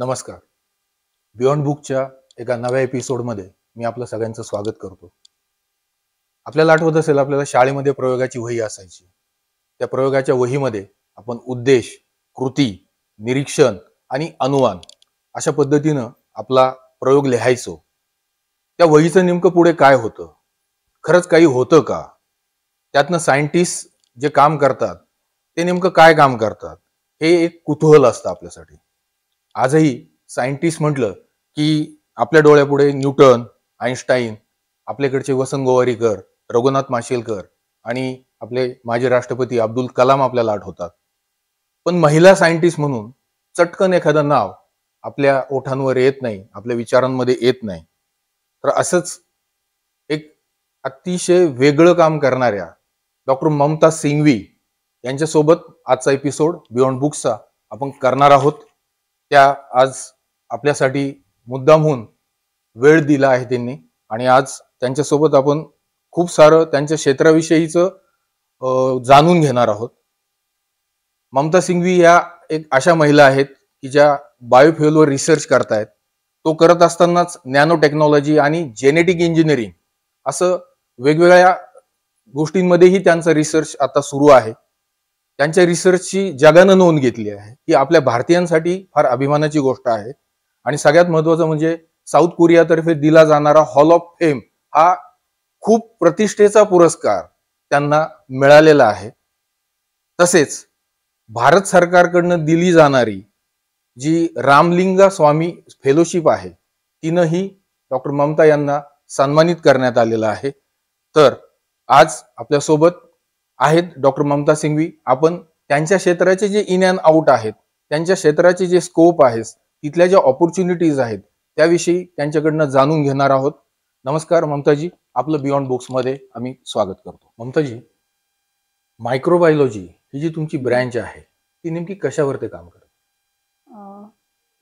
नमस्कार. बियॉन्ड बुकच्या एका नव्या एपिसोडमध्ये मी आपलं सगळ्यांचं स्वागत करतो. आपल्याला आठवत असेल, आपल्याला शाळेमध्ये प्रयोगाची वही असायची. त्या प्रयोगाच्या वहीमध्ये आपण उद्देश, कृती, निरीक्षण आणि अनुमान अशा पद्धतीनं आपला प्रयोग लिहायचो. त्या वहीचं नेमकं पुढे काय होतं, खरंच काही होतं का, त्यातनं सायंटिस्ट जे काम करतात ते नेमकं काय काम करतात, हे एक कुतूहल असतं आपल्यासाठी. आजही सायंटिस्ट म्हटलं की आपल्या डोळ्यापुढे न्यूटन, आईन्स्टाईन, आपल्याकडचे वसंत गोवारीकर, रघुनाथ माशेलकर आणि आपले माजी राष्ट्रपती अब्दुल कलाम आपल्याला आठवतात. पण महिला सायंटिस्ट म्हणून चटकन एखादं नाव आपल्या ओठांवर येत नाही, आपल्या विचारांमध्ये येत नाही. तर असंच एक अतिशय वेगळं काम करणाऱ्या डॉक्टर ममता सिंघवी यांच्यासोबत आजचा एपिसोड बियॉन्ड बुक्सचा आपण करणार आहोत. त्या आज आपल्यासाठी मुद्दामहून वेळ दिला आहे त्यांनी, आणि आज त्यांच्यासोबत आपण खूप सारं त्यांच्या क्षेत्राविषयीचं जाणून घेणार आहोत. ममता सिंघवी या एक अशा महिला आहेत की ज्या बायोफ्युएलवर रिसर्च करतायत. तो करत असतानाच नॅनो टेक्नॉलॉजी आणि जेनेटिक इंजिनिअरिंग असं वेगवेगळ्या गोष्टींमध्येही त्यांचा रिसर्च आता सुरू आहे. त्यांच्या रिसर्चची जगानं नोंद घेतली आहे, ही आपल्या भारतीयांसाठी फार अभिमानाची गोष्ट आहे. आणि सगळ्यात महत्वाचं म्हणजे साऊथ कोरियातर्फे दिला जाणारा हॉल ऑफ फेम हा खूप प्रतिष्ठेचा पुरस्कार त्यांना मिळालेला आहे. तसेच भारत सरकारकडनं दिली जाणारी जी रामलिंगा स्वामी फेलोशिप आहे, तिनंही डॉक्टर ममता यांना सन्मानित करण्यात आलेलं आहे. तर आज आपल्यासोबत आहेत डॉक्टर ममता सिंघवी. आपण त्यांच्या क्षेत्राचे जे इन अँड आउट आहेत, त्यांच्या क्षेत्राचे जे स्कोप आहेत, तिथल्या ज्या ऑपॉर्च्युनिटीज आहेत, त्याविषयी त्यांच्याकडनं जाणून घेणार आहोत. नमस्कार ममताजी, आपलं बियॉन्ड बुक्स मध्ये आम्ही स्वागत करतो. ममताजी, मायक्रोबायोलॉजी ही जी तुमची ब्रँच आहे, ती नेमकी कशावरती काम करते?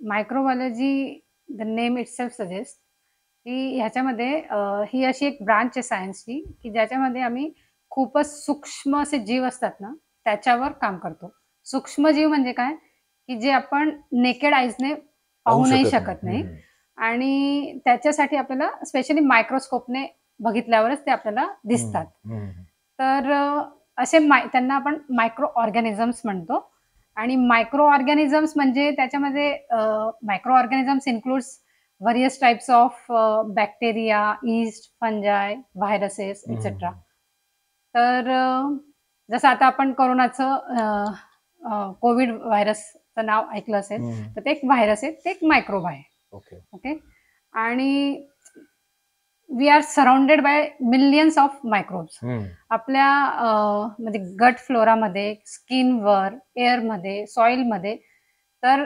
Microbiology, the name itself suggest की ह्याच्यामध्ये ही अशी एक ब्रांच आहे सायन्सची की ज्याच्यामध्ये आम्ही खूपच सूक्ष्म असे जीव असतात ना, त्याच्यावर काम करतो. सूक्ष्म जीव म्हणजे काय की जे आपण नेकेड आईजने पाहू नाही शकत नाही, आणि त्याच्यासाठी आपल्याला स्पेशली मायक्रोस्कोपने बघितल्यावरच ते आपल्याला दिसतात. तर असे त्यांना आपण मायक्रो ऑर्गॅनिझम्स म्हणतो. आणि मायक्रो ऑर्गॅनिझम्स म्हणजे त्याच्यामध्ये microorganisms includes various types of bacteria, yeast, fungi, viruses etcetera. तर जसं आता आपण कोरोनाचं कोविड व्हायरसचं नाव ऐकलं असेल, तर ते एक व्हायरस आहे, ते एक मायक्रोब आहे. ओके. आणि we are surrounded by millions of microbes. आपल्या म्हणजे गट फ्लोरामध्ये, स्किनवर, एअरमध्ये, सॉइलमध्ये, तर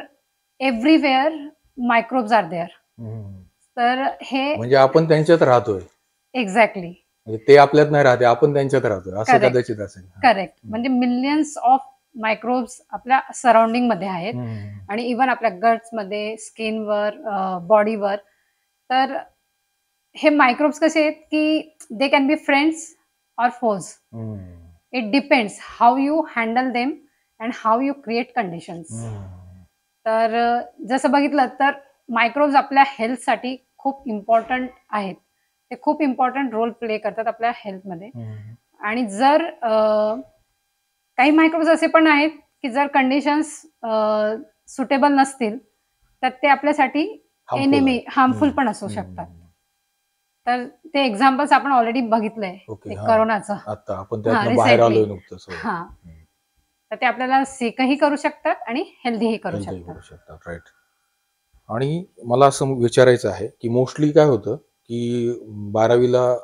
एव्हरीवेअर मायक्रोब्स आर देअर. तर हे म्हणजे आपण त्यांच्यात राहतोय. एक्झॅक्टली. ते आपल्यात नाही राहते, आपण त्यांच्यात राहतोय, असं कदाचित असेल. करेक्ट. म्हणजे मिलियन्स ऑफ मायक्रोब्स आपल्या सराउंडिंग मध्ये आहेत, आणि इव्हन आपल्या गट्स मध्ये, स्किनवर, बॉडीवर. तर हे मायक्रोब्स कसे आहेत की they can be friends or foes. It depends how you handle them and how you create conditions. तर जसं बघितलं तर मायक्रोब्स आपल्या हेल्थसाठी खूप इम्पॉर्टंट आहेत. ते खूप इम्पॉर्टंट रोल प्ले करतात आपल्या हेल्थमध्ये. आणि जर काही मायक्रोब्स असे पण आहेत की जर कंडिशन्स सुटेबल नसतील तर ते आपल्यासाठी एनिमी, हार्मफुल पण असू शकतात. तर ते एक्झाम्पल्स आपण ऑलरेडी बघितलंय कोरोनाचं. हा, तर ते आपल्याला सिकही करू शकतात आणि हेल्दीही करू शकतात. राईट. आणि मला असं विचारायचं आहे की मोस्टली काय होतं की 12वीला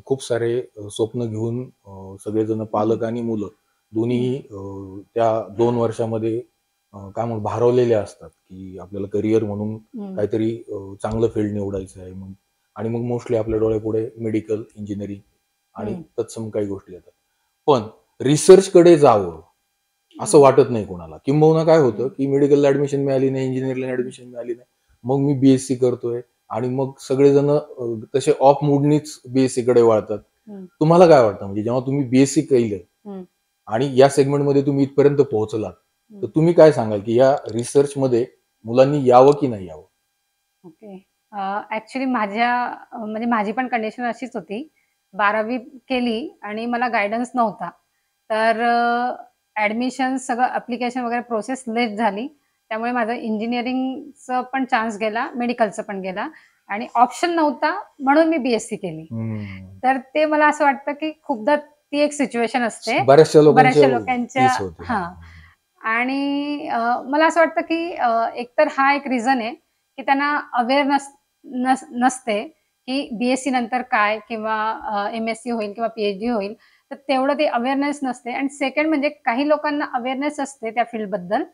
खूप सारे स्वप्न घेऊन सगळेजण, पालक आणि मुलं दोन्ही त्या 2 वर्षामध्ये काय म्हणून भारवलेले असतात की आपल्याला करिअर म्हणून काहीतरी चांगलं फील्ड निवडायचं आहे. आणि मग मोस्टली आपल्या डोळ्यापुढे मेडिकल, इंजिनिअरिंग आणि तत्सम काही गोष्टी येतात. पण रिसर्चकडे जावं असं वाटत नाही कोणाला. किंबहुना काय होतं की मेडिकलला ऍडमिशन मिळाली नाही, इंजिनिअरिंगला ऍडमिशन मिळाली नाही, मग मी बीएससी करतोय, आणि मग सगळेजण तसे ऑफ मूडनीच बीएससी कडे वळतात. तुम्हाला काय वाटतं, म्हणजे जेव्हा तुम्ही बीएससी केलं आणि या सेगमेंटमध्ये तुम्ही इथपर्यंत पोहोचलात, तर तुम्ही काय सांगाल की या रिसर्च मध्ये मुलांनी यावं की नाही यावं? ओके. ॲक्चुअली म्हणजे माझी पण कंडिशन अशीच होती. 12वी केली आणि मला गाईडन्स नव्हता. तर ॲडमिशन सगळं ॲप्लिकेशन वगैरे प्रोसेस लेट झाली. त्यामुळे माझं इंजिनिअरिंगचं पण चान्स गेला, मेडिकलचा पण गेला आणि ऑप्शन नव्हता म्हणून मी बी-एस-सी केली. हम्म. तर ते मला असं वाटतं, की खूपदा ती एक सिच्युएशन असते बऱ्याचशा बऱ्याचशा लोकांच्या लोकांच्या तीच होते. हां. आणि मला असं वाटतं, की एकतर हा एक रिझन आहे, की त्यांना अवेअरनेस नसते, की बी-एस-सी नंतर काय किंवा एम-एस-सी होईल किंवा पी-एच-डी होईल. तर तेवढं ते अवेअरनेस नसते आणि सेकंड म्हणजे काही लोकांना अवेअरनेस असते त्या फील्डबद्दल,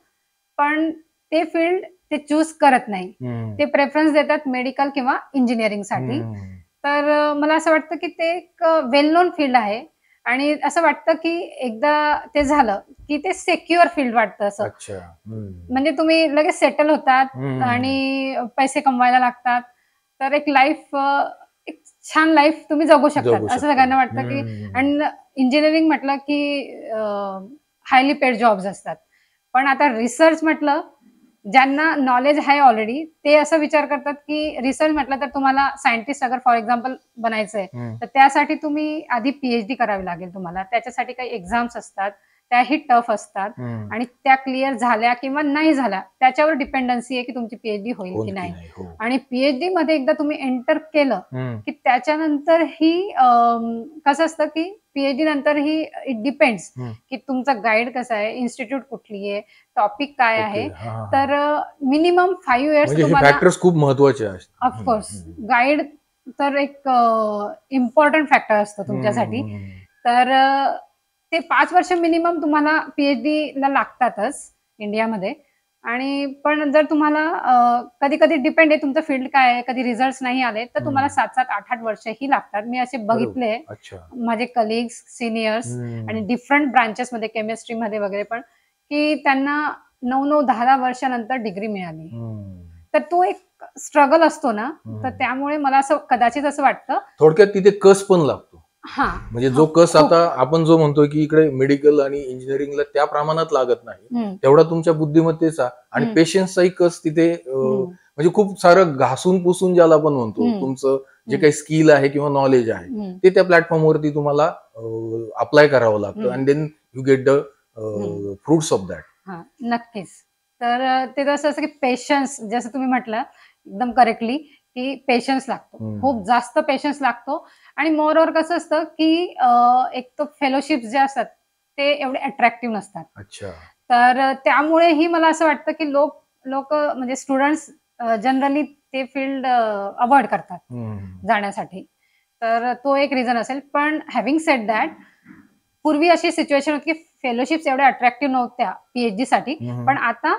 पण ते फील्ड ते चूज करत नाही. हम्म. ते प्रेफरन्स देतात मेडिकल किंवा इंजिनिअरिंगसाठी. हम्म. तर मला असं वाटतं, की ते एक वेल नोन फील्ड आहे आणि असं वाटतं, की एकदा ते झालं, की ते सिक्युअर फील्ड वाटतं असं. अच्छा. हम्म. म्हणजे तुम्ही लगेच सेटल होतात हम्म. आणि पैसे कमवायला लागतात. तर एक लाईफ एक छान लाईफ तुम्ही जगू शकतात, जगू असं शकतो. सगळ्यांना वाटतं, की हम्म. आणि इंजिनिअरिंग म्हटलं, की हायली पेड जॉब्स असतात. पण आता रिसर्च म्हटलं, ज्यांना नॉलेज आहे ऑलरेडी, ते असा विचार करतात, की रिसर्च म्हटलं तर तुम्हाला सायंटिस्ट अगर फॉर एक्झाम्पल बनायचंय, हम्म. तर त्यासाठी तुम्ही आधी पी-एच-डी करावी लागेल तुम्हाला. त्याच्यासाठी काही एक्झाम्स असतात, त्याही टफ असतात हम्म. आणि त्या क्लिअर झाल्या किंवा नाही झाल्या, त्याच्यावर डिपेंडन्सी आहे, की तुमची पी-एच-डी होईल होईल की की नाही. नाही. हो. आणि पी-एच-डीमध्ये एकदा तुम्ही एंटर केलं, हम्म. की त्याच्यानंतरही कसं असतं, की पी-एच-डी नंतरही इट डिपेंड्स, हम्म. की तुमचा गाईड कसा आहे, इन्स्टिट्यूट कुठली आहे, टॉपिक काय ओके. आहे. हा, हा, हा. तर मिनिमम 5 इयर्स म्हणजे हे तुम्हाला फॅक्टर्स खूप महत्वाचे असतात. ऑफकोर्स गाईड तर एक इम्पॉर्टंट फॅक्टर असतो तुमच्यासाठी. तर ते 5 वर्ष मिनिमम तुम्हाला पी-एच-डीला लागतातच इंडियामध्ये. आणि पण जर तुम्हाला कधी-कधी डिपेंड आहे तुमचं फील्ड काय आहे, कधी रिझल्ट्स नाही आले, तर तुम्हाला 7-7, 8-8 वर्षही लागतात. मी असे अरे वा. बघितले अच्छा. माझे कलीग्स, सीनियर्स आणि डिफरंट ब्रांचेसमध्ये केमिस्ट्रीमध्ये वगैरे पण, की त्यांना 9-9, 10-10 वर्षानंतर डिग्री मिळाली. तर तो एक स्ट्रगल असतो ना, तर त्यामुळे मला असं कदाचित असं वाटतं. थोडक्यात तिथे कस पण लागतो. हां. म्हणजे जो कस आता आपण जो म्हणतोय की इकडे मेडिकल आणि इंजिनिअरिंगला त्या प्रमाणात लागत नाही, तेवढा तुमच्या बुद्धिमत्तेचा आणि पेशन्सचाही कस तिथे म्हणजे खूप सारं घासून पुसून ज्याला आपण म्हणतो, तुमचं जे काही स्किल आहे किंवा नॉलेज आहे ते त्या प्लॅटफॉर्मवरती तुम्हाला अप्लाय करावं लागतं आणि then you get the fruits of that. हां, नक्कीच. तर ते कसं असं की पेशन्स जसं तुम्ही म्हटलं एकदम करेक्टली, की पेशन्स लागतो. खूप जास्त पेशन्स लागतो आणि मोर ओव्हर कसं असतं, की एक तो फेलोशिप्स जे असतात ते एवढे अट्रॅक्टिव्ह नसतात. अच्छा. तर त्यामुळेही मला असं वाटतं, की लोक म्हणजे स्टुडंट्स जनरली ते फील्ड अव्हॉइड करतात जाण्यासाठी. तर तो एक रिझन असेल. पण हॅव्हिंग सेड दॅट, पूर्वी अशी सिच्युएशन होती, की फेलोशिप्स एवढ्या अट्रॅक्टिव्ह नव्हत्या पी-एच-डीसाठी. पण आता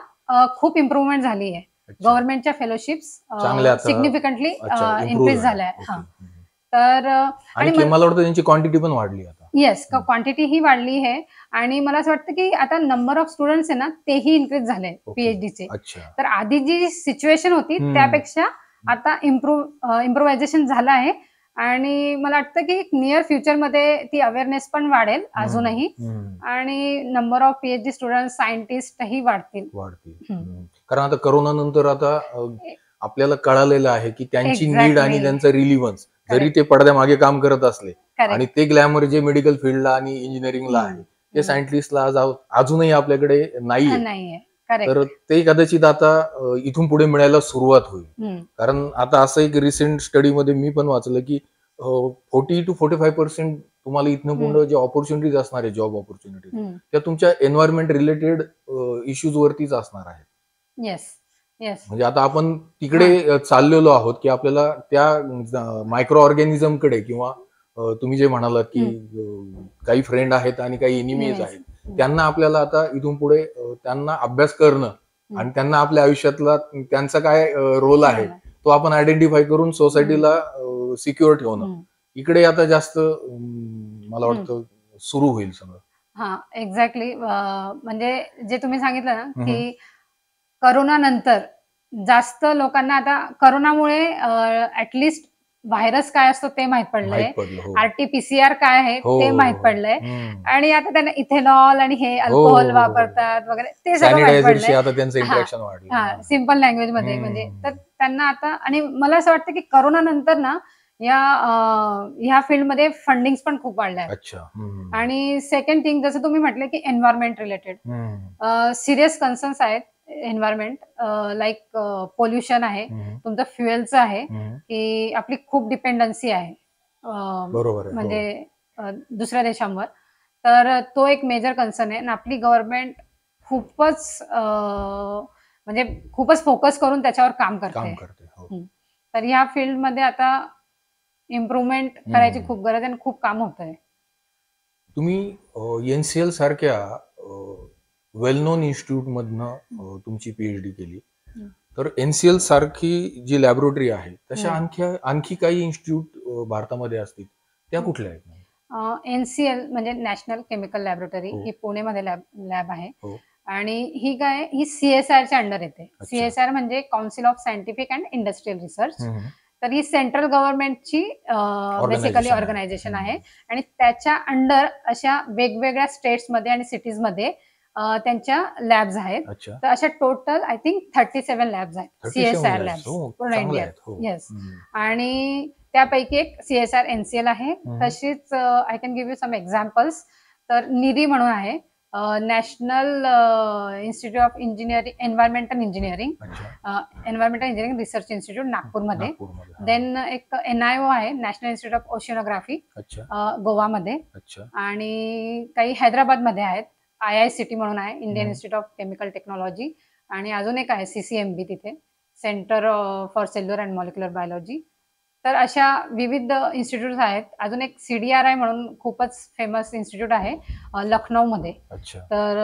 खूप इम्प्रूव्हमेंट झाली आहे. गव्हर्नमेंटच्या फेलोशिप्स चांगल्या आता सिग्निफिकंटली इम्प्रूव्ह इन्क्रीज झाल्या झाल्या. हां. तर आणि मला वाटतं त्यांची क्वांटिटी पण वाढली आता. येस, क्वांटिटी ही वाढली आहे आणि मला असं वाटतं, की आता नंबर ऑफ स्टुडंट्स आहे ना, तेही इन्क्रीज झाले पी-एच-डीचे. अच्छा. तर आधी जी सिच्युएशन होती त्यापेक्षा आता इम्प्रोव्हायझेशन झालं आहे आणि मला वाटतं, की नियर फ्युचरमध्ये ती अवेअरनेस पण वाढेल अजूनही आणि नंबर ऑफ पी-एच-डी स्टुडंट्स, सायंटिस्टही वाढतील. कारण आता कोरोना नंतर आता आपल्याला कळालेलं आहे, की त्यांची नीड आणि त्यांचा रिलिव्हन्स जरी ते पडद्यामागे काम करत असले आणि ते ग्लॅमर जे मेडिकल फील्डला आणि इंजिनिअरिंगला आहे ते सायंटिस्टला अजूनही आपल्याकडे नाहीये. तर ते कदाचित आता इथून पुढे मिळायला सुरुवात होईल. कारण आता असं एक रिसेंट स्टडीमध्ये मी पण वाचलं, की 40 to 45% तुम्हाला इथनं पुढे जे ऑपॉर्च्युनिटीज असणार आहे, जॉब ऑपॉर्च्युनिटीज त्या तुमच्या एन्व्हायरमेंट रिलेटेड इश्यूज वरतीच असणार आहेत. Yes, yes. म्हणजे आता आपण तिकडे चाललेलो आहोत, की आपल्याला त्या मायक्रो ऑर्गॅनिझम कडे किंवा तुम्ही जे म्हणालात, की काही फ्रेंड आहेत आणि काही एनिमीज आहेत, त्यांना आपल्याला आता इथून पुढे त्यांना अभ्यास करणं आणि त्यांना आपल्या आयुष्यातला त्यांचा काय रोल आहे तो आपण आयडेंटिफाय करून सोसायटीला सिक्युअर ठेवणं, इकडे आता जास्त मला वाटतं सुरू होईल सगळं. हां, एक्झॅक्टली. म्हणजे जे तुम्ही सांगितलं ना, की कोरोना नंतर जास्त लोकांना आता कोरोनामुळे व्हायरस काय असतो ते माहित पडलंय, माहित पडलं. हो आरटीपीसीआर काय आहे हो ते हो माहित हो. पडलंय, हम्म. आणि आता त्यांना इथेनॉल आणि हे हो हो अल्कोहोल हो हो. वापरतात वगैरे ते सगळं माहित सॅनिटायझरशी पडलंय. आता त्यांचं हा इंटरॅक्शन वाढलं. हा सिम्पल लँग्वेज मध्ये म्हणजे तर हम्म. त्यांना आता, आणि मला असं वाटतं की करोना नंतर ना ह्या फील्डमध्ये फंडिंग पण खूप वाढल्या आहेत. अच्छा. हम्म. आणि सेकंड थिंग, जसं तुम्ही म्हटलं की एन्व्हायरमेंट रिलेटेड हम्म. सिरियस कन्सर्न्स आहेत. एन्व्हायरमेंट लाईक पोल्युशन आहे, हम्म. तुमचं फ्युएलचं आहे, हम्म. की आपली खूप डिपेंडन्सी आहे बरोबर आहे. हो. म्हणजे दुसऱ्या देशांवर. तर तो एक मेजर कन्सर्न आहे, आणि आपली गव्हर्नमेंट खूपच म्हणजे खूपच फोकस करून त्याच्यावर काम काम करते. करते. हो. तर ह्या फील्डमध्ये आता इम्प्रुव्हमेंट करायची हम्म. खूप गरज आहे, आणि खूप काम होत आहे. तुम्ही एनसीएल सारख्या वेल नोन इन्स्टिट्यूट मधनं तुमची पीएचडी केली, हम्म. तर एनसीएल सारखी जी लॅबोरेटरी आहे तशा हम्म. आणखी काही इन्स्टिट्यूट भारतामध्ये असतील, त्या कुठल्या आहेत? एनसीएल म्हणजे नॅशनल केमिकल लॅबोरेटरी, हो. ही पुणेमध्ये लॅब आहे. हो. आणि ही सीएसआरच्या अंडर येते. अच्छा. सीएसआर म्हणजे council of scientific and industrial research. हम्म. तर ही सेंट्रल गव्हर्नमेंटची बेसिकली Organization आहे. ऑर्गनायझेशन आहे, आणि त्याच्या अंडर अशा वेगवेगळ्या स्टेट्समध्ये आणि सिटीजमध्ये त्यांच्या लॅब्स आहेत. अच्छा. तर अशा टोटल आय थिंक 37 लॅब्स आहेत, 37 सीएसआर labs. लॅब्स हो, पूर्ण चांगलं इंडियात. आहेत. हो. येस. हम्म. आणि त्यापैकी एक सीएसआर एनसीएल आहे. हम्म. तशीच I can give you some examples. तर निरी म्हणून आहे, national institute of engineering, environmental engineering, अच्छा. एन्व्हायरमेंटल इंजिनिअरिंग रिसर्च इन्स्टिट्यूट नागपूरमध्ये. नागपूरमध्ये. हा. देन एक एनआयओ आहे, नॅशनल इन्स्टिट्यूट ऑफ ओशिनोग्राफी, अच्छा. गोवामध्ये. अच्छा. आणि काही हैदराबादमध्ये आहेत, IICT म्हणून आहे, इंडियन हम्म. Institute of chemical technology. आणि अजून एक आहे CCMB तिथे, centre for cellular and molecular biology. तर अशा विविध इन्स्टिट्यूट आहेत. अजून एक CDRI म्हणून खूपच फेमस इन्स्टिट्यूट आहे लखनौमध्ये. अच्छा. तर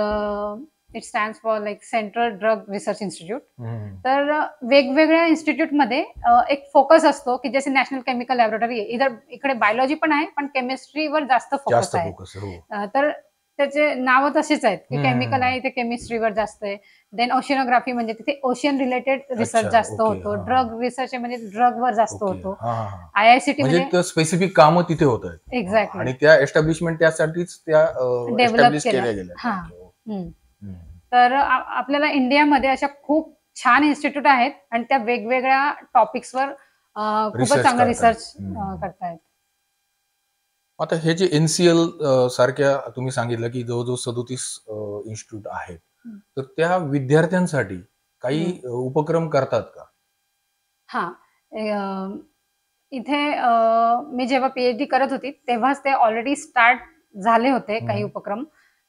it stand for like central drug research institute. हम्म. तर वेगवेगळ्या इन्स्टिट्यूटमध्ये एक फोकस असतो, की जसे नॅशनल केमिकल लॅबोरेटरी आहे, इकडे बायोलॉजी पण आहे, पण केमिस्ट्रीवर जास्त फोकस जास्त आहे. फोकस. हो. तर त्याचे नावं तशीच आहेत, की केमिकल हम्म. आहे इथे केमिस्ट्रीवर जास्त आहे. देन ओशिनोग्राफी म्हणजे तिथे ओशियन रिलेटेड रिसर्च अच्छा. जास्त ओके. होतो. हा. ड्रग रिसर्च म्हणजे ड्रगवर जास्त ओके. होतो. हा हा. IICT म्हणजे म्हणजे स्पेसिफिक कामं तिथे होत आहेत. एक्झॅक्टली आणि त्या एस्टॅब्लिशमेंट त्यासाठीच त्या डेव्हलप एस्टॅब्लिश केलं. केल्या गेल्या. हा. ओके. हम्म. तर आपल्याला इंडियामध्ये अशा खूप छान इन्स्टिट्यूट आहेत, आणि त्या वेगवेगळ्या टॉपिक्सवर खूपच Research चांगला करतायत. रिसर्च हम्म. करतायत. आता हे जे एनसीएल सारख्या तुम्ही सांगितलं की जवळजवळ 37 इन्स्टिट्यूट आहेत, हम्म. तर त्या विद्यार्थ्यांसाठी काही उपक्रम करतात का? हा. इथे मी जेव्हा PhD करत होती तेव्हाच ते ऑलरेडी स्टार्ट झाले होते काही उपक्रम.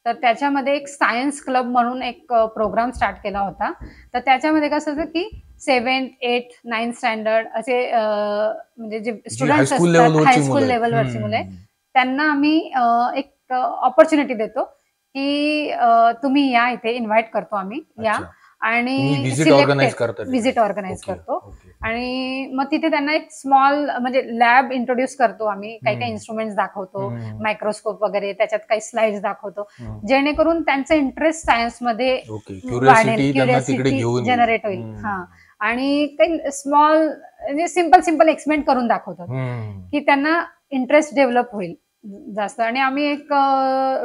तर त्याच्यामध्ये एक सायन्स क्लब म्हणून एक प्रोग्राम स्टार्ट केला होता. तर त्याच्यामध्ये कसं होतं की 7th, 8th, 9th स्टँडर्ड असे म्हणजे जे स्टुडंट्स हायस्कूल असतात, लेवलवरची हायस्कूल मुलं आहेत. लेवलवरची मुले, त्यांना आम्ही एक ऑपॉर्च्युनिटी देतो, की तुम्ही या, इथे इन्व्हाइट करतो आम्ही, या. अच्छा. आणि तुम्ही विजिट सिलेक्टेड ऑर्गनाइज करता तिकडे. Visit organise okay. करतो. ओके. आणि मग तिथे त्यांना एक स्मॉल म्हणजे लॅब इंट्रोड्यूस करतो आम्ही, काही काही हम्म. इन्स्ट्रुमेंट्स दाखवतो, हम्म. मायक्रोस्कोप वगैरे, त्याच्यात काही स्लाइड्स दाखवतो, हम्म. जेणेकरून त्यांचा इंटरेस्ट सायन्समध्ये ओके. वाढेल, त्यांना तिकडे क्युरिओसिटी घेऊन जनरेट होईल. हम्म. हा. आणि काही स्मॉल म्हणजे सिम्पल एक्सपेरिमेंट करून दाखवतात, हम्म. की त्यांना इंटरेस्ट डेव्हलप होईल जास्त. आणि आम्ही एक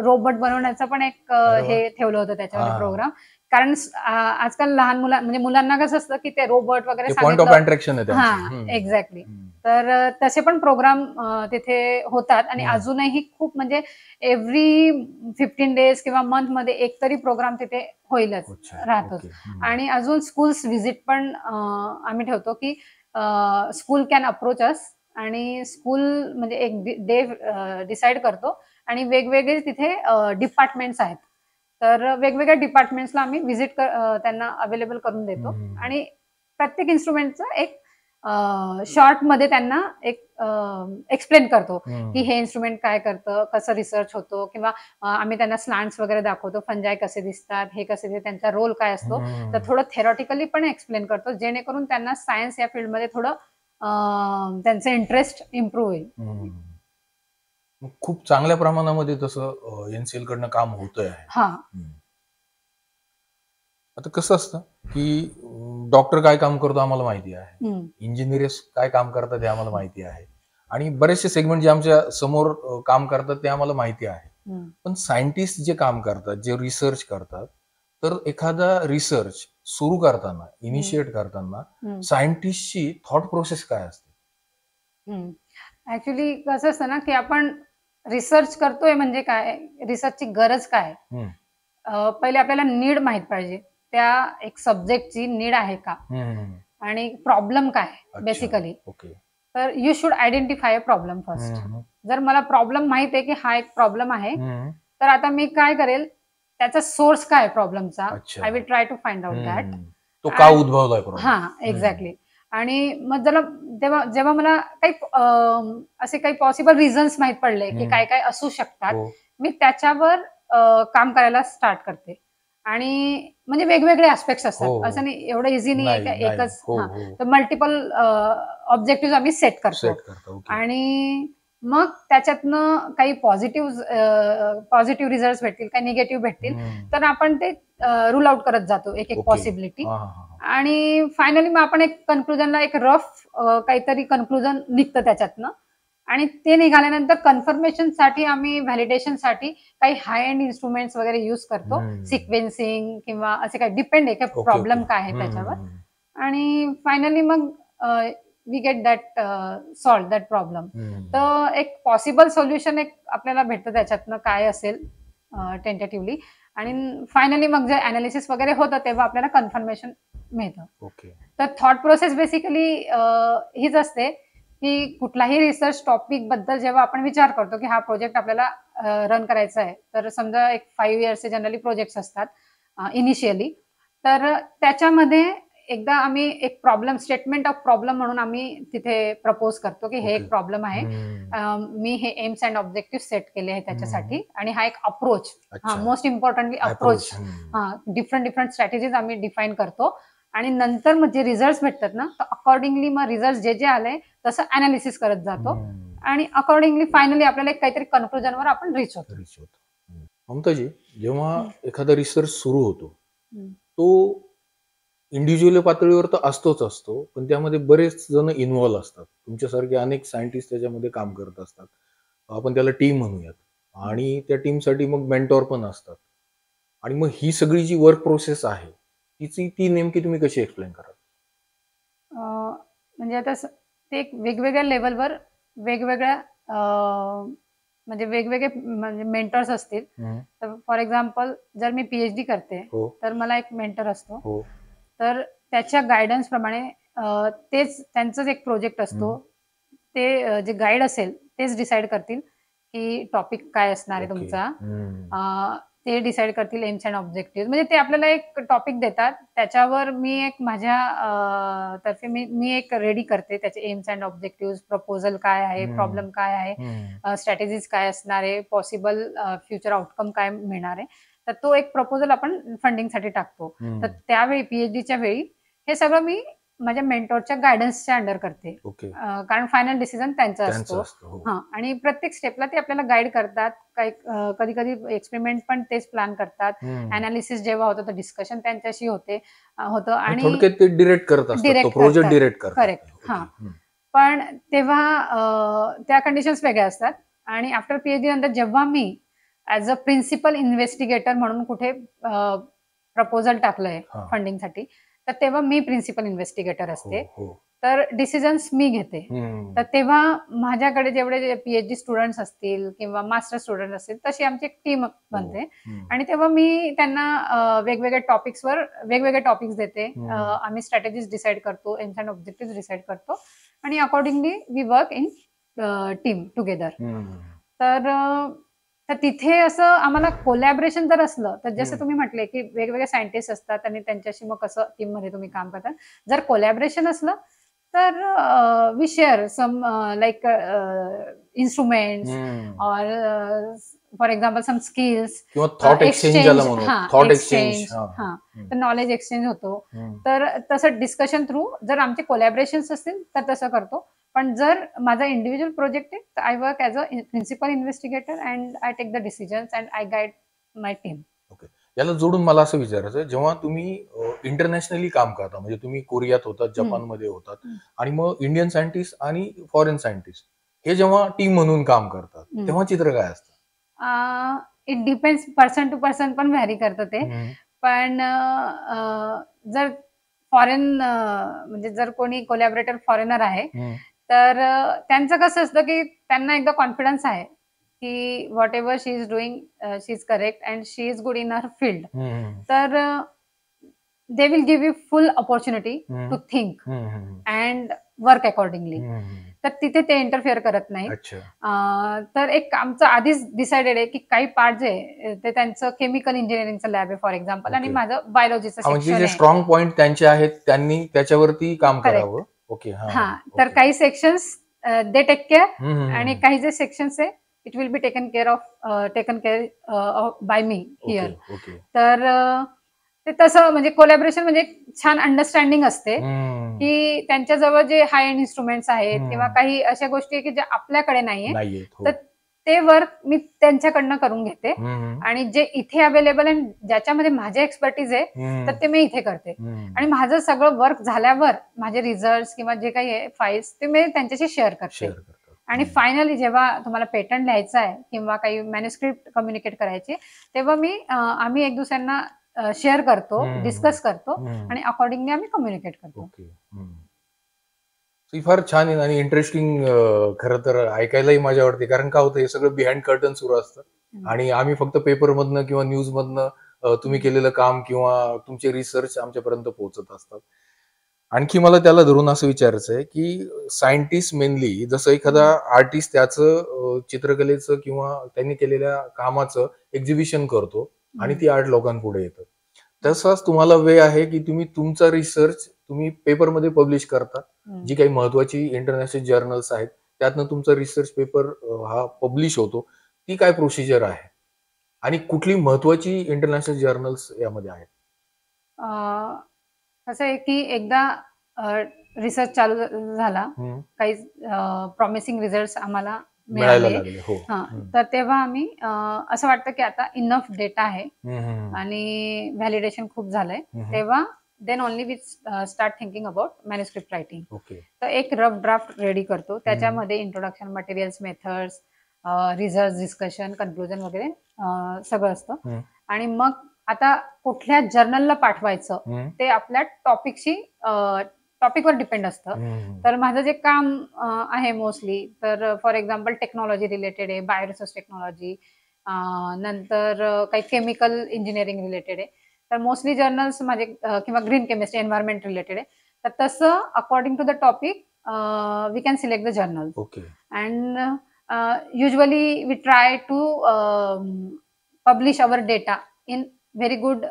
रोबोट बनवण्याचं पण एक अरे वा. हे ठेवलं होतं त्याच्यामध्ये हा. प्रोग्राम. कारण आजकाल लहान म्हणजे मुलांना कसं असतं, की ते रोबोट वगैरे पॉइंट ऑफ सांगितलं. अट्रॅक्शन आहे त्यांचं. हा, एक्झॅक्टली. हम्म. तर तसे पण प्रोग्राम तिथे होतात, आणि हम्म. अजूनही खूप म्हणजे एव्हरी 15 डेज किंवा मंथ मध्ये एक तरी प्रोग्राम तिथे होईलच, अच्छा. राहतोच. ओके. हम्म. आणि अजून स्कूल्स व्हिजिट पण आम्ही ठेवतो, की स्कूल कॅन अप्रोच अस, आणि स्कूल म्हणजे एक डे डिसाईड करतो, आणि वेगवेगळे तिथे डिपार्टमेंट्स आहेत. तर वेगवेगळ्या डिपार्टमेंट्सला आम्ही व्हिजिट त्यांना अवेलेबल करून देतो. हम्म. आणि प्रत्येक इन्स्ट्रुमेंटचं एक शॉर्टमध्ये त्यांना एक एक्सप्लेन करतो, की हे इन्स्ट्रुमेंट काय करतं, कसं रिसर्च होतो, किंवा आम्ही त्यांना स्लांट्स वगैरे दाखवतो, फंजाय कसे दिसतात, हे कसे दिसतात, त्यांचा रोल काय असतो. तर थोडं थेरॉटिकली पण एक्सप्लेन करतो, जेणेकरून त्यांना सायन्स या फील्डमध्ये थोडं त्यांचं इंटरेस्ट इम्प्रूव्ह होईल. हम्म. खूप चांगल्या प्रमाणामध्ये तसं एनसीएल कडनं काम होतंय. हा. आता कसं असतं की डॉक्टर काय काम करतो आम्हाला माहिती आहे, हं, इंजिनियर्स काय काम करतात हे आम्हाला माहिती आहे आणि बरेचसे सेगमेंट जे आमच्या समोर काम करतात ते आम्हाला माहिती आहे. हं, पण सायंटिस्ट जे काम करतात, जे रिसर्च करतात, तर एखादा रिसर्च सुरू करताना, हं, इनिशिएट करताना हं, सायंटिस्टची थॉट प्रोसेस काय असते? हं. ॲक्चुअली कसं असतं ना, की आपण रिसर्च करतोय म्हणजे काय? रिसर्चची गरज काय? हं, पहिले आपल्याला नीड माहीत पाहिजे. त्या एक सब्जेक्टची नीड आहे का? हं. आणि प्रॉब्लेम काय आहे अच्छा. बेसिकली? ओके. तर you should identify a problem हं, फर्स्ट. हं. जर मला प्रॉब्लेम माहीत आहे, की हा एक प्रॉब्लेम आहे, हं. तर आता मी काय करेल, त्याचा सोर्स काय आहे प्रॉब्लेमचा? अच्छा. I will try to find out that. हं. तो का उद्भवलाय प्रॉब्लेम? हां, हं. एक्झॅक्टली. आणि मग त्याला तेव्हा जेव्हा मला काही असे काही पॉसिबल रिझन्स माहीत पडले, की हं. काय-काय असू शकतात, हो. मी त्याच्यावर काम करायला स्टार्ट करते. आणि म्हणजे वेगवेगळे ॲस्पेक्ट्स हो, असतात. असं हो. नाही एवढं इझी नाहीये नाही, का नाही. एकच हो, हां, हो. तर मल्टिपल ऑब्जेक्टिव्हज आम्ही सेट करतो. सेट करता. ओके. आणि मग त्याच्यातनं काही पॉझिटिव्ह रिझल्ट्स भेटतील, काही निगेटिव्ह भेटतील, हं. तर आपण ते रूल आउट करत जातो एक-एक ओके. पॉसिबिलिटी. हां, हां, हां, हां. आणि फायनली मग आपण एक कन्क्लुजनला एक रफ काहीतरी कन्क्लुजन निघतं त्याच्यातनं. आणि ते निघाल्यानंतर कन्फर्मेशनसाठी आम्ही व्हॅलिडेशनसाठी काही हाय एंड इन्स्ट्रुमेंट्स वगैरे यूज करतो. हं. सिक्वेन्सिंग किंवा असे काही डिपेंड आहे, की ओके, ओके. प्रॉब्लेम काय आहे हं, हं, त्याच्यावर. हं. आणि फायनली मग we get that solve that problem. हं. तर एक पॉसिबल सोल्युशन एक आपल्याला भेटतं त्याच्यातनं काय असेल टेंटेटिव्हली. आणि फायनली मग जे एनालिसिस वगैरे होतं तेव्हा आपल्याला कन्फर्मेशन मिळतं. ओके. तर थॉट प्रोसेस बेसिकली हीच असते, की कुठलाही रिसर्च टॉपिकबद्दल जेव्हा आपण विचार करतो, की हा प्रोजेक्ट आपल्याला रन करायचा आहे. तर समजा एक 5 इयर्सचे जनरली प्रोजेक्ट्स असतात इनिशियली. तर त्याच्यामध्ये एकदा आम्ही एक प्रॉब्लेम स्टेटमेंट ऑफ प्रॉब्लेम म्हणून आम्ही तिथे प्रपोज करतो, की हे ओके. एक प्रॉब्लेम आहे. हं. मी हे एम्स एंड ऑब्जेक्टिव्ह सेट केले आहेत हं. त्याच्यासाठी आणि हा एक अप्रोच हां, अच्छा. Most importantly approach approach. Hmm. हां, डिफरंट स्ट्रॅटेजीज आम्ही डिफाईन करतो आणि नंतर मग जे रिझल्ट्स भेटतात ना, तर अकॉर्डिंगली मग रिझल्ट्स जे आले तसं एनालिसिस करत जातो हं. आणि अकॉर्डिंगली फायनली आपल्याला एक काहीतरी कन्क्लुजनवर आपण रीच होतो. रिच होतं. हं. ममताजी, जेव्हा हं, एखादा रिसर्च सुरू होतो, हं, तो इंडिव्हिज्युअल पातळीवर तर असतोच असतो, पण त्यामध्ये बरेच जण इन्व्हॉल्व असतात. तुमच्यासारखे अनेक सायंटिस्ट त्याच्यामध्ये काम करत असतात. आपण त्याला टीम म्हणूयात हं. आणि त्या टीमसाठी मग मेंटॉर पण असतात. आणि मग ही सगळी जी वर्क प्रोसेस आहे, ती नेमकी तुम्ही कशी एक्सप्लेन कराल? अ, म्हणजे आता ते एक वेगवेगळ्या लेव्हलवर वेगवेगळ्या म्हणजे वेगवेगळे म्हणजे मेंटर्स असतील. हं. तर फॉर एक्झाम्पल जर मी पी-एच-डी करते, हो, तर मला एक मेंटर असतो. हो. तर त्याच्या गाईडन्सप्रमाणे तेच त्यांचाच एक प्रोजेक्ट हं. असतो. ते जे गाईड असेल तेच डिसाईड करतील, की टॉपिक काय असणार आहे ओके. तुमचा. हं. अ, ते डिसाईड करतील एम्स एंड ऑब्जेक्टिव्हज. म्हणजे ते आपल्याला एक टॉपिक देतात. त्याच्यावर मी एक माझ्या तर्फे मी मी एक रेडी करते त्याचे एम्स एंड ऑब्जेक्टिव्हज, प्रपोजल काय आहे, हं. प्रॉब्लेम काय आहे, हं. स्ट्रॅटेजीज काय असणार आहे, पॉसिबल फ्युचर आउटकम काय मिळणार आहे. तर तो एक प्रपोजल आपण फंडिंगसाठी टाकतो. तर हं. त्यावेळी पी-एच-डीच्या वेळी हे सगळं मी माझ्या मेंटॉरच्या गाईडन्सच्या अंडर करते. ओके. कारण फायनल डिसिजन त्यांचा त्यांचं असतो. असतं. हो. हां. आणि प्रत्येक स्टेपला ते आपल्याला गाईड करतात. काही कधी-कधी एक्सपेरिमेंट पण तेच प्लॅन करतात. हं. एनालिसिस जेव्हा होतं, तर डिस्कशन त्यांच्याशी होतं म्हणजे आणि थोडक्यात ते डिरेक्ट करत असतात. तो डिरेक्ट प्रोजेक्ट करतात. डिरेक्ट करतात करेक्ट. ते. हां. ओके. हं. पण तेव्हा त्या कंडिशन्स वेगळ्या असतात आणि आफ्टर पी-एच-डी नंतर जेव्हा मी ॲज अ प्रिन्सिपल इन्व्हेस्टिगेटर म्हणून कुठे प्रपोजल टाकलंय हां. फंडिंगसाठी, तर तेव्हा मी प्रिन्सिपल इन्व्हेस्टिगेटर हो, असते. हो. तर डिसिजन्स मी घेते. तर हं. तेव्हा माझ्याकडे जेवढे पी-एच-डी स्टुडंट्स असतील किंवा मास्टर स्टुडंट असतील, तशी आमची एक टीम हो. बनते हं. आणि तेव्हा मी त्यांना वेगवेगळ्या टॉपिक्सवर वेगवेगळे टॉपिक्स देते. हं. आम्ही स्ट्रॅटेजीज डिसाईड करतो, एम्स एंड ऑब्जेक्टिव्हज डिसाईड करतो आणि accordingly we work in team together. हं. तर तर तिथे असं आम्हाला कोलॅबोरेशन जर असलं, तर जसं हं. तुम्ही म्हटले, की वेगवेगळे सायंटिस्ट असतात आणि त्यांच्याशी मग कसं टीममध्ये तुम्ही काम करता. जर कोलॅबोरेशन असलं, तर we share some like instruments हं. और फॉर एक्झाम्पल सम स्किल्स किंवा थॉट एक्सचेंज ज्याला एक्सचेंज म्हणू. हां, थॉट एक्सचेंज. एक्सचेंज हां, हां. हां. हं. तर नॉलेज एक्सचेंज होतो. हं. तर तसं डिस्कशन थ्रू जर आमचे कोलॅबोरेशन्स असतील, तर तसं करतो. पण जर माझा इंडिव्हिज्युअल प्रोजेक्ट आहे, तर I work as a principal investigator and I take the decisions and I guide my team. Okay. याला जोडून मला असं विचारायचं आहे, जेव्हा तुम्ही इंटरनॅशनली काम करता, म्हणजे तुम्ही कोरियात होतात, जपानमध्ये होतात हं. आणि मग इंडियन सायंटिस्ट आणि फॉरेन सायंटिस्ट हे जेव्हा टीम म्हणून काम करतात, हं. तेव्हा चित्र काय असतं? It depends person to person पण व्हॅरी करतं ते. हं, पण जर फॉरेन म्हणजे जर कोणी कोलॅबोरेटर फॉरेनर आहे, हं, तर त्यांचं कसं असतं, की त्यांना एकदा कॉन्फिडन्स आहे, की whatever she is doing she is correct and she is good in her field. हं, हं, तर they will give you full opportunity हं, टू थिंक हं, हं, अँड वर्क अकॉर्डिंगली. हं. तर तिथे ते इंटरफिअर करत नाहीत. अच्छा. तर एक आमचं आधीच डिसाइडेड आहे, की काही पार्ट जे आहे ते त्यांचं केमिकल इंजिनिअरिंगचं लॅब आहे फॉर एक्झाम्पल आणि ओके. माझं बायोलॉजीचं हां, म्हणजे सेक्शन जे आहे. स्ट्रॉंग पॉइंट त्यांचे आहेत, त्यांनी त्याच्यावरती काम करेक्ट. करावं. ओके. हां, हां, हां. तर ओके. काही सेक्शन्स दे टेक केअर हं, हं, आणि हं. काही जे सेक्शन्स आहे, it will be taken care by me okay, here. Okay. तर ते तसं म्हणजे कोलॅबोरेशन म्हणजे एक छान अंडरस्टँडिंग असते, हं, की त्यांच्याजवळ जे हाय एंड इन्स्ट्रुमेंट्स आहेत किंवा हं. काही अशा गोष्टी आहे, की ज्या आपल्याकडे नाहीये. नाहीयेत. तर हो. ते वर्क मी त्यांच्याकडनं करून घेते हं, हं. आणि जे इथे अवेलेबल आहे ज्याच्यामध्ये माझी एक्सपर्टीज आहे, तर हं, ते मी इथे करते. आणि हं. माझं सगळं वर्क झाल्यावर माझे रिझल्ट्स किंवा जे काही आहे फाइल्स ते मी त्यांच्याशी शेअर करते. शेअर करतात. आणि हं. फायनली जेव्हा तुम्हाला पेटंट लिहायचं आहे किंवा काही मॅन्युस्क्रिप्ट कम्युनिकेट करायची, तेव्हा आम्ही एक दुसऱ्यांना शेअर करतो, हं, डिस्कस करतो हं. आणि अकॉर्डिंगली आम्ही कम्युनिकेट करतो. ओके. हं. ही फार छान आहे आणि इंटरेस्टिंग खरं तर ऐकायलाही मजा वाटते. कारण काय होतं हे सगळं बिहाइंड कर्टन सुरू असतं हं, आणि आम्ही फक्त पेपरमधनं किंवा न्यूजमधनं तुम्ही हं, केलेलं काम किंवा तुमचे रिसर्च आमच्यापर्यंत पोहोचत असतात. आणखी मला त्याला धरून असं विचारायचं आहे, की सायंटिस्ट मेनली जसं एखादा हं, आर्टिस्ट त्याचं चित्रकलेचं किंवा त्यांनी केलेल्या कामाचं एक्झिबिशन करतो आणि हं, ती आर्ट लोकांपुढे येतं. हं, तसाच तुम्हाला वे आहे, की तुम्ही तुमचा रिसर्च तुम्ही पेपरमध्ये पब्लिश करता. हं. जी काही महत्त्वाची इंटरनॅशनल जर्नल्स आहेत, त्यातनं तुमचा रिसर्च पेपर हा पब्लिश होतो. ती काय प्रोसिजर आहे? आणि कुठली महत्त्वाची इंटरनॅशनल जर्नल्स यामध्ये आहेत? अ, कसं आहे की एकदा रिसर्च चालू झाला, हं. काही प्रॉमिसिंग रिझल्ट्स आम्हाला मिळायला मिळाले. लागले. हो. हां, हं. तर तेव्हा आम्ही असं वाटतं की आता इनफ डेटा आहे हं, हं, आणि व्हॅलिडेशन खूप झालंय. हं, हं. तेव्हा then only we start thinking about manuscript writing. Okay. तर एक रफ ड्राफ्ट रेडी करतो. हं, हं. त्याच्यामध्ये introduction, materials, methods, results, discussion, conclusion वगैरे सगळं असतं. हं, आणि मग आता कुठल्या जर्नलला पाठवायचं हं, ते आपल्या टॉपिकवर डिपेंड असतं. हं, तर माझं जे काम आहे मोस्टली तर फॉर एक्झाम्पल टेक्नॉलॉजी रिलेटेड आहे, बायो रिसोर्स टेक्नॉलॉजी, नंतर काही केमिकल इंजिनिअरिंग रिलेटेड आहे. तर मोस्टली जर्नल्स माझे किंवा ग्रीन केमिस्ट्री, एन्व्हायर्नमेंट रिलेटेड आहे. तर तसं according to the topic we can select the journal okay. And usually we try to publish our data in very good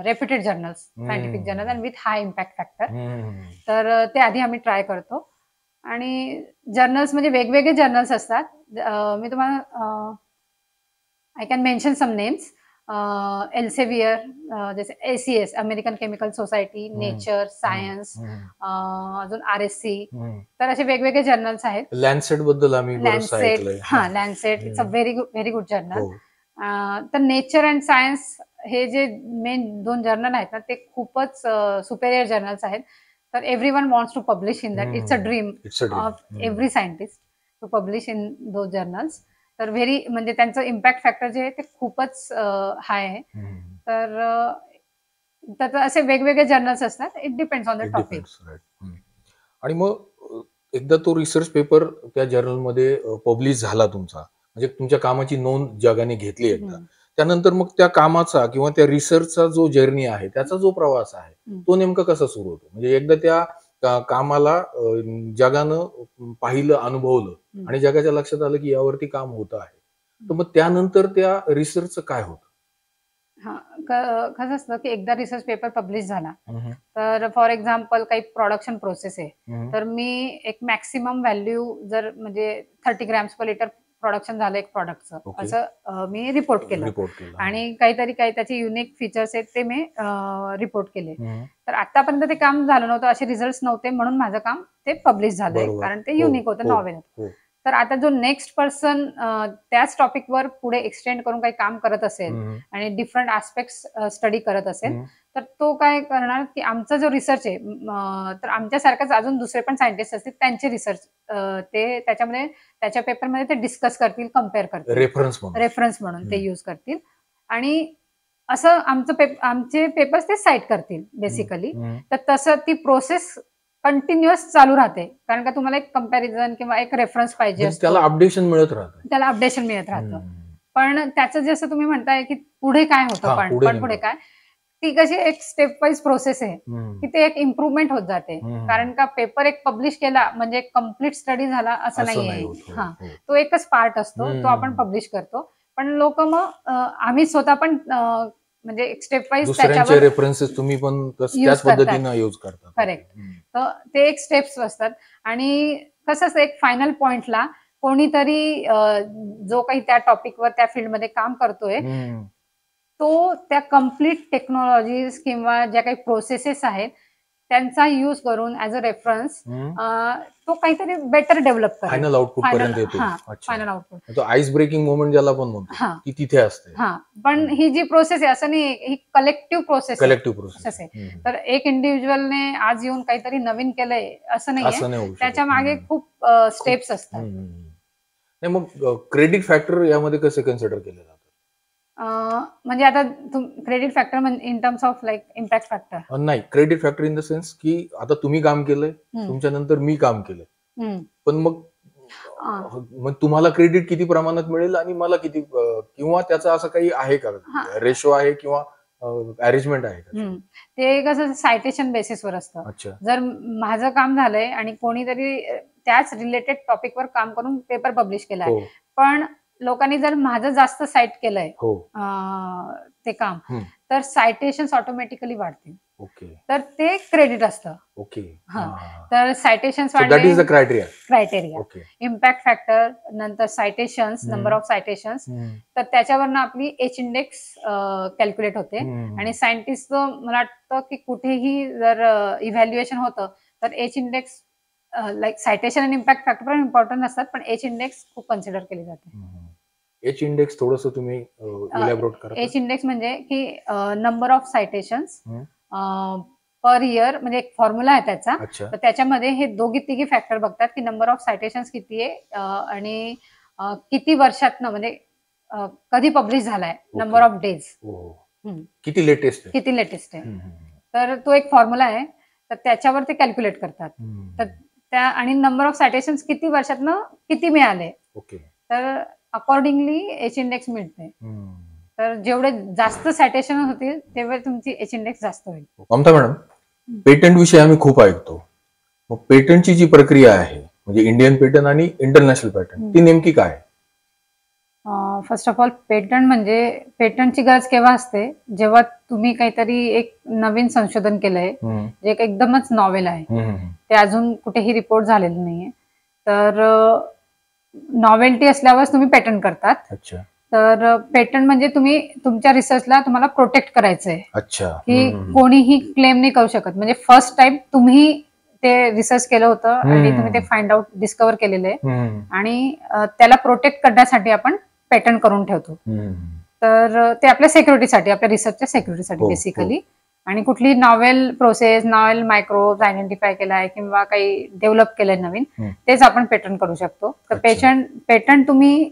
reputed journals, scientific journals हं, and with high impact factor. हं. तर ते आधी आम्ही try करतो आणि journals म्हणजे वेगवेगळे जर्नल्स असतात. मी तुम्हाला I can mention some names. Elsevier, जैसे ACS, American Chemical Society, hmm, nature, hmm, science, hmm, अजून आर-एस-सी. हं. तर असे वेगवेगळे जर्नल्स आहेत. लॅन्सेटबद्दल आम्ही बरचसं लॅन्सेट, ऐकलंय. हां, हां. लॅन्सेट इट्स अ हं. Very good journal. हो. तर नेचर अँड सायन्स हे जे मेन 2 जर्नल आहेत ना, ते खूपच सुपेरियर जर्नल्स आहेत. तर everyone wants to publish in that. It's a hmm. Dream it's a dream. Of hmm, every scientist to publish in those journals. तर म्हणजे त्यांचं इम्पॅक्ट फॅक्टर जे आहे ते खूपच हाय आहे. हं. तर तर असे वेगवेगळे जर्नल्स असतात. It depends on the it topic. Depends. Right. हं. आणि मग एकदा तो रिसर्च पेपर त्या जर्नलमध्ये पब्लिश झाला तुमचा, म्हणजे तुमच्या कामाची नोंद जगाने घेतली एकदा. हं, त्यानंतर मग त्या कामाचा किंवा त्या रिसर्चचा जो जर्नी आहे, त्याचा जो प्रवास आहे, हं, तो नेमका कसा सुरू होतो? म्हणजे एकदा त्या कामाला जगानं पाहिलं, अनुभवलं हं. आणि जगाच्या लक्षात आलं, की यावरती काम होतं आहे. तर मग त्यानंतर त्या रिसर्चचं काय होतं? हां, कसं असतं, की एकदा रिसर्च पेपर पब्लिश झाला, हं, हं. तर फॉर एक्झाम्पल काही प्रोडक्शन प्रोसेस आहे. हं, तर मी एक मॅक्सिमम व्हॅल्यू जर म्हणजे 30 ग्रॅम्स पर लिटर प्रोडक्शन झालं एक प्रॉडक्टचं, ओके. असं मी रिपोर्ट केलं रिपोर्ट केला. हां. आणि काही त्याचे युनिक फीचर्स आहेत ते मी रिपोर्ट केले. हं. तर आत्तापर्यंत ते काम झालं नव्हतं, असे रिझल्ट्स नव्हते म्हणून माझं काम ते पब्लिश झालंय बरोबर. कारण ते हो, युनिक होतं, हो, नॉवेल होतं. हो. तर आता जो नेक्स्ट पर्सन त्याच टॉपिकवर पुढे एक्सटेंड करून काही काम करत असेल आणि डिफरंट आस्पेक्ट स्टडी करत असेल, तर तो काय करणार की आमचा जो रिसर्च आहे, तर आमच्यासारखंच अजून दुसरे पण सायंटिस्ट असतील, त्यांचे रिसर्च ते त्याच्यामध्ये त्याच्या पेपरमध्ये ते डिस्कस करतील, कम्पेअर करतील, रेफरन्स म्हणून ते यूज करतील. आणि असं आमचे पेपर्स ते साईट करतील बेसिकली. तर तसं ती प्रोसेस कंटिन्युअस चालू राहते, कारण का तुम्हाला एक कंपॅरिझन किंवा एक रेफरन्स पाहिजे असतो, त्याला अपडेशन मिळत राहतं. पण त्याचं जसं तुम्ही म्हणताय की पुढे काय होतं, पण पुढे काय, ती कशी एक स्टेप वाईज प्रोसेस आहे की ते एक इम्प्रुव्हमेंट होत जाते. कारण का पेपर एक पब्लिश केला म्हणजे कम्प्लीट स्टडी झाला असं नाहीये. तो एकच पार्ट असतो, तो आपण पब्लिश करतो. पण लोक मग आम्ही स्वतः पण म्हणजे एक स्टेप वाईज त्याच्यावर रेफरन्सेस तुम्ही पण त्याच पद्धतीने यूज करता. करेक्ट. तर ते एक स्टेप्स असतात. आणि कसं असतं, एक फायनल पॉइंटला कोणीतरी जो काही त्या टॉपिकवर त्या फील्डमध्ये काम करतोय, तो त्या कम्प्लीट टेक्नॉलॉजीज किंवा ज्या काही प्रोसेसेस आहेत त्यांचा यूज करून ऍज अ रेफरन्स तो काहीतरी बेटर डेव्हलप करतो. फायनल आउटपुट पर्यंत येतो. फायनल आउटपुट, तो आईस ब्रेकिंग मोमेंट ज्याला पण म्हणतो, की तिथे असते. पण ही जी प्रोसेस आहे असं नाही, ही कलेक्टिव्ह प्रोसेस आहे. तर एक इंडिव्हिज्युअलने आज येऊन काहीतरी नवीन केलंय असं नाहीये, त्याच्या मागे खूप स्टेप्स असतात. नाही, मग क्रेडिट फॅक्टर यामध्ये कसे कन्सिडर केले जातात? म्हणजे आता क्रेडिट फॅक्टर म्हणजे in terms of like impact factor? नाही, credit factor in the sense की आता तुम्ही काम केलंय, तुमच्या नंतर मी काम केलंय, पण मग तुम्हाला क्रेडिट किती प्रमाणात मिळेल आणि मला किती, किंवा त्याचा असं काही आहे का, रेशो आहे किंवा अरेंजमेंट आहे का? ते कसं सायटेशन बेसिसवर असतं. जर माझं काम झालंय आणि कोणीतरी त्याच रिलेटेड टॉपिकवर काम करून पेपर पब्लिश केलाय, पण लोकांनी जर माझं जास्त साईट केलंय ते काम, तर सायटेशन्स ऑटोमॅटिकली वाढतील. तर ते क्रेडिट असतं. तर सायटेशन्स वाढले, क्रायटेरिया, इम्पॅक्ट फॅक्टर, नंतर सायटेशन्स, नंबर ऑफ सायटेशन्स, तर त्याच्यावरनं आपली एच इंडेक्स कॅल्क्युलेट होते. आणि सायंटिस्ट मला वाटतं की कुठेही जर इव्हॅल्युएशन होतं तर एच इंडेक्स, लाईक सायटेशन आणि इम्पॅक्ट फॅक्टर पण इम्पॉर्टंट असतात, पण एच इंडेक्स खूप कन्सिडर केली जाते. एच इंडेक्स थोडंसं तुम्ही इलॅबोरेट करा. एच इंडेक्स म्हणजे की number of citations per year, म्हणजे एक फॉर्म्युला आहे त्याचा. तर त्याच्यामध्ये हे दोघी तिघी फॅक्टर बघतात की नंबर ऑफ सायटेशन्स किती आहे आणि किती वर्षातनं, म्हणजे कधी पब्लिश झालाय, नंबर ऑफ डेज, किती लेटेस्ट आहे. तर तो एक फॉर्म्युला आहे, तर त्याच्यावर ते कॅल्क्युलेट करतात. तर त्या आणि नंबर ऑफ सायटेशन्स किती वर्षातनं किती मिळाले, तर अकॉर्डिंगली एच इंडेक्स मिळते. तर जेवढे जास्त सायटेशन होतील तेवढे तुमची एच इंडेक्स जास्त होईल. ममता मॅडम, पेटंट विषयी आम्ही खूप ऐकतो, मग पेटंटची जी प्रक्रिया आहे, म्हणजे इंडियन पेटंट आणि इंटरनॅशनल पेटंट, ती नेमकी काय? फर्स्ट ऑफ ऑल, पेटंट म्हणजे पेटंटची गरज केव्हा असते, जेव्हा तुम्ही काहीतरी एक नवीन संशोधन केलंय, जे एकदमच नॉवेल आहे, ते अजून कुठेही रिपोर्ट झालेलं नाहीये, तर नॉवेल्टी असल्यावरच तुम्ही पेटंट करतात. तर पेटंट म्हणजे तुम्ही तुमच्या रिसर्चला तुम्हाला प्रोटेक्ट करायचंय, की कोणीही क्लेम नाही करू शकत. म्हणजे फर्स्ट टाइम तुम्ही ते रिसर्च केलं होतं आणि तुम्ही ते फाइंड आउट, डिस्कवर केलेलं आहे, आणि त्याला प्रोटेक्ट करण्यासाठी आपण पेटंट करून ठेवतो. तर ते आपल्या सिक्युरिटीसाठी, आपल्या रिसर्चच्या सिक्युरिटीसाठी बेसिकली. आणि कुठली novel process, novel microbes identify केलाय किंवा काही डेव्हलप केलंय नवीन, तेच आपण पेटंट करू शकतो. तर पेटंट तुम्ही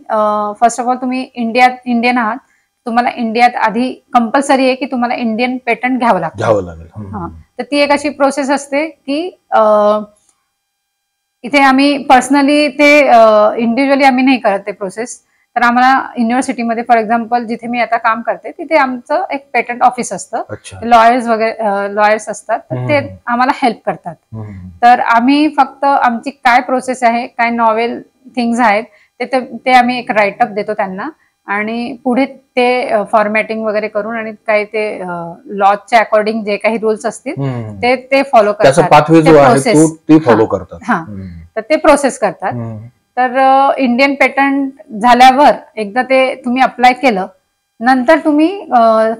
फर्स्ट ऑफ ऑल तुम्ही इंडियन आहात, तुम्हाला इंडियात आधी कंपल्सरी आहे की तुम्हाला इंडियन पेटंट घ्यावं लागेल. तर ती एक अशी प्रोसेस असते की इथे आम्ही पर्सनली ते इंडिव्हिज्युअली आम्ही नाही करत ते प्रोसेस. तर आम्हाला युनिव्हर्सिटीमध्ये, फॉर एक्झाम्पल जिथे मी आता काम करते, तिथे आमचं एक पेटंट ऑफिस असतं, लॉयर्स असतात, तर ते आम्हाला हेल्प करतात. तर आम्ही फक्त आमची काय प्रोसेस आहे, काय नॉवेल थिंग्स आहेत, ते आम्ही एक राईटअप देतो त्यांना, आणि पुढे ते फॉर्मॅटिंग वगैरे करून आणि काय ते लॉच्या अकॉर्डिंग जे काही रूल्स असतील ते फॉलो करतात. तर ते प्रोसेस करतात. तर इंडियन पेटंट झाल्यावर एकदा ते तुम्ही अप्लाय केलं, नंतर तुम्ही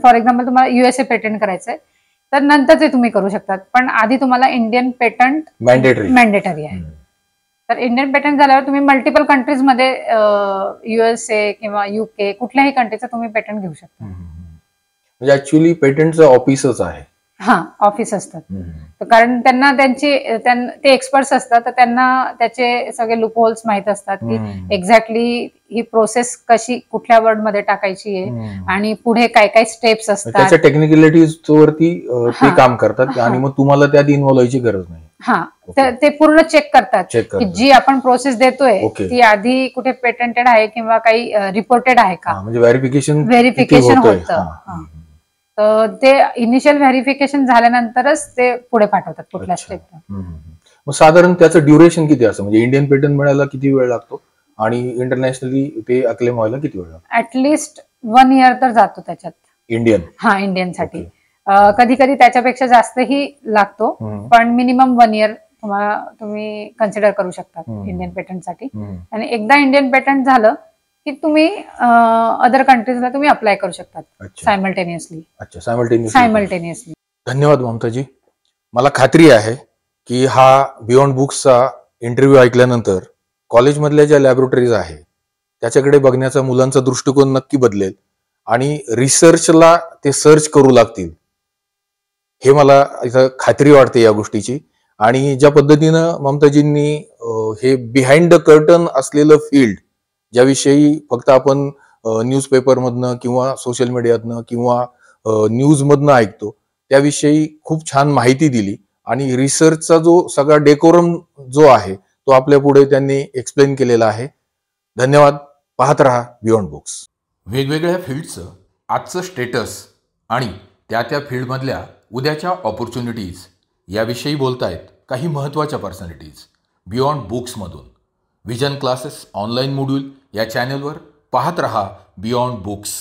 फॉर एक्झाम्पल तुम्हाला युएसए पेटंट करायचंय, तर नंतर ते तुम्ही करू शकतात, पण आधी तुम्हाला इंडियन पेटंट मॅन्डेटरी आहे. तर इंडियन पेटंट झाल्यावर तुम्ही मल्टिपल कंट्रीजमध्ये USA किंवा UK कुठल्याही कंट्रीचं तुम्ही पेटंट घेऊ शकता. म्हणजे ऍक्च्युअली पेटंटचं ऑफिसच आहे. हा, ऑफिस असतात. तर कारण त्यांना ते एक्सपर्ट्स असतात, तर त्यांना त्याचे सगळे लूप होल्स माहित असतात की एक्झॅक्टली ही प्रोसेस कशी कुठल्या वर्ड मध्ये टाकायची आहे आणि पुढे काय काय स्टेप्स असतात. त्याच्या टेक्निकलिटीज वरती ते काम करतात आणि हा. मग तुम्हाला त्यात इन्व्हॉल्व व्हायची गरज नाही. हा, ते पूर्ण चेक करतात चेक की करतात. जी आपण प्रोसेस देतोय Okay. ती आधी कुठे पेटंटेड आहे किंवा काही रिपोर्टेड आहे का, म्हणजे व्हेरिफिकेशन व्हेरिफिकेशन होतं. तर ते इनिशियल व्हेरिफिकेशन झाल्यानंतरच ते पुढे पाठवतात कुठल्या अच्छा. स्टेपला. मग साधारण त्याचं ड्युरेशन किती असतं? म्हणजे इंडियन पेटंट मिळायला किती वेळ लागतो आणि इंटरनॅशनली ते अक्लेम व्हायला किती वेळ लागतो? ऍटलिस्ट 1 year तर जातो त्याच्यात. इंडियन हा, इंडियनसाठी कधी कधी त्याच्यापेक्षा जास्तही लागतो, पण मिनिमम 1 year तुम्ही कन्सिडर करू शकता इंडियन पेटंटसाठी. आणि एकदा इंडियन पेटंट झालं की तुम्ही अदर कंट्रीजला तुम्ही अप्लाय करू शकतात सायमल्टेनियसली. अच्छा, सायमल्टेनियसली. धन्यवाद ममताजी. मला खात्री आहे की हा बियॉन्ड बुक्सचा इंटरव्ह्यू ऐकल्यानंतर कॉलेजमधल्या ज्या लॅबोरेटरीज आहे त्याच्याकडे बघण्याचा मुलांचा दृष्टिकोन नक्की बदलेल आणि रिसर्चला ते सर्च करू लागतील, हे मला इथं खात्री वाटते या गोष्टीची. आणि ज्या पद्धतीनं ममताजींनी हे बिहाइंड द कर्टन असलेलं फील्ड, ज्याविषयी फक्त आपण न्यूजपेपरमधनं किंवा सोशल मीडियातनं किंवा न्यूजमधनं ऐकतो, त्याविषयी खूप छान माहिती दिली आणि रिसर्चचा जो सगळा डेकोरम जो आहे तो आपल्या पुढे त्यांनी एक्सप्लेन केलेला आहे. धन्यवाद. पाहत रहा बियॉन्ड बुक्स. वेगवेगळ्या फील्डचं आजचं स्टेटस आणि त्या फील्डमधल्या उद्याच्या ऑपॉर्च्युनिटीज याविषयी बोलतायत काही महत्त्वाच्या पर्सनॅलिटीज बियॉन्ड बुक्समधून. व्हिजन क्लासेस ऑनलाईन मॉड्यूल या चॅनलवर पाहत रहा बियॉन्ड बुक्स.